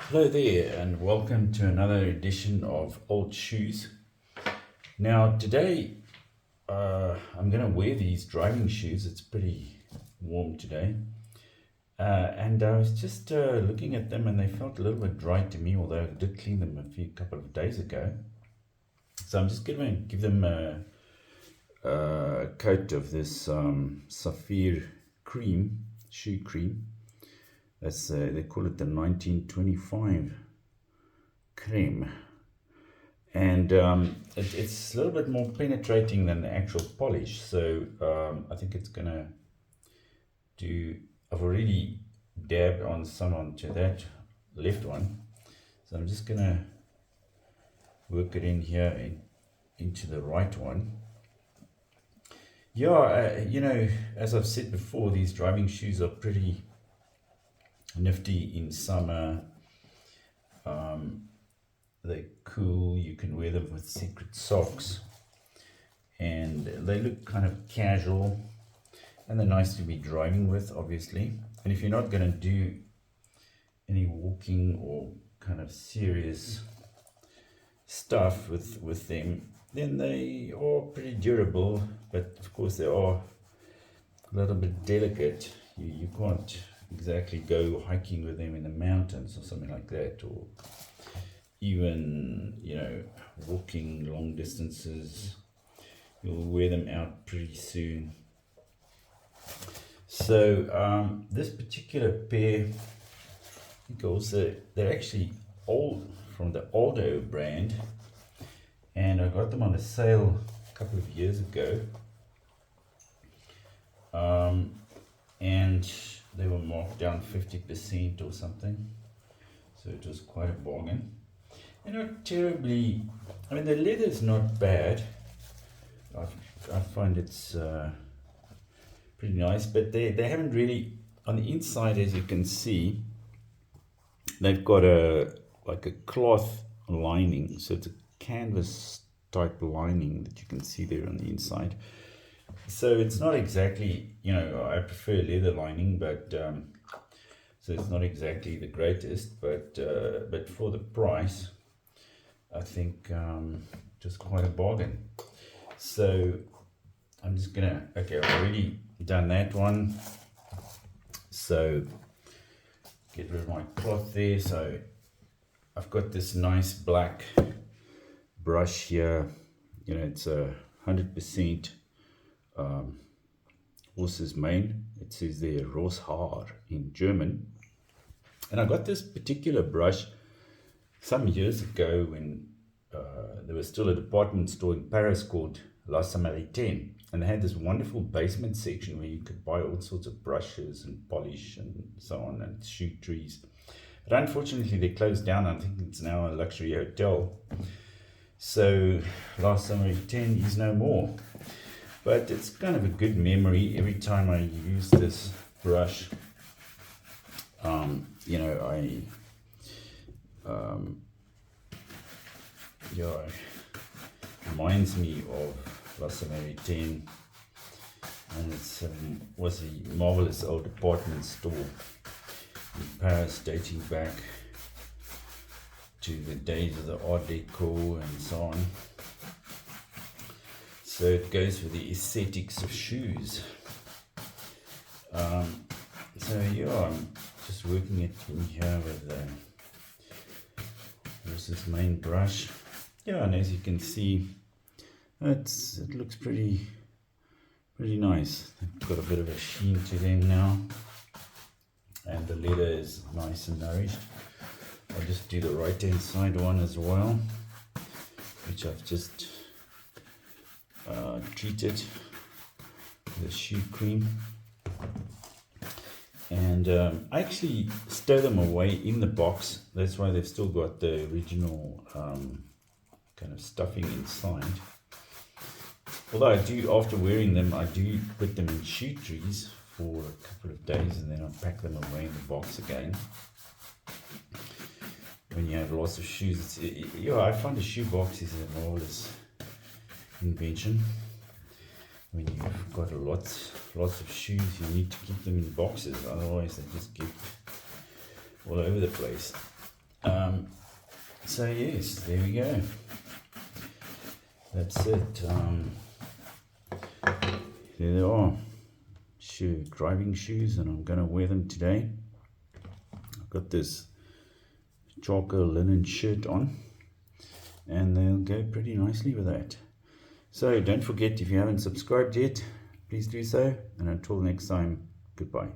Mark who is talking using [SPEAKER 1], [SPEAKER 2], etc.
[SPEAKER 1] Hello there, and welcome to another edition of Old Shoes. Now, today I'm going to wear these driving shoes. It's pretty warm today, and I was just looking at them, and they felt a little bit dry to me, although I did clean them couple of days ago. So I'm just going to give them a coat of this sapphire cream, shoe cream. That's they call it the 1925 cream, and it's a little bit more penetrating than the actual polish. So I think it's gonna do. I've already dabbed on some onto that left one, so I'm just gonna work it in here into the right one. Yeah, as I've said before, these driving shoes are pretty nifty in summer. They're cool. You can wear them with secret socks, and they look kind of casual, and they're nice to be driving with, obviously. And if you're not going to do any walking or kind of serious stuff with them, then they are pretty durable, but of course they are a little bit delicate. You can't exactly go hiking with them in the mountains or something like that, or even walking long distances. You'll wear them out pretty soon. So this particular pair, I think also they're actually old, from the Aldo brand, and I got them on a sale a couple of years ago, and they were marked down 50% or something, so it was quite a bargain. They're not terribly, I mean, the leather's not bad. I find it's pretty nice, but they haven't really, on the inside, as you can see, they've got like a cloth lining, so it's a canvas type lining that you can see there on the inside. So it's not exactly, I prefer leather lining, but so it's not exactly the greatest, but for the price, I think just quite a bargain. So I'm just gonna, okay, I've already done that one. So get rid of my cloth there. So I've got this nice black brush here. It's 100% horse's mane. It says there Rosshaar in German. And I got this particular brush some years ago when there was still a department store in Paris called La Samaritaine, and they had this wonderful basement section where you could buy all sorts of brushes and polish and so on, and shoe trees. But unfortunately they closed down. I think it's now a luxury hotel, so La Samaritaine is no more. But it's kind of a good memory. Every time I use this brush, it reminds me of La Samaritaine, and it was a marvelous old department store in Paris, dating back to the days of the Art Deco and so on. So it goes with the aesthetics of shoes. So yeah, I'm just working it in here with this main brush. Yeah, and as you can see, it looks pretty nice. They've got a bit of a sheen to them now, and the leather is nice and nourished. I'll just do the right hand side one as well, which I've just treated with shoe cream, and I actually stow them away in the box. That's why they've still got the original kind of stuffing inside. Although I do, after wearing them, I do put them in shoe trees for a couple of days, and then I pack them away in the box again. When you have lots of shoes, I find a shoe box is a marvelous invention. When you've got lots of shoes, you need to keep them in boxes, otherwise they just get all over the place. So yes, there we go. That's it. There they are. Driving shoes, and I'm going to wear them today. I've got this charcoal linen shirt on, and they'll go pretty nicely with that. So don't forget, if you haven't subscribed yet, please do so, and until next time, goodbye.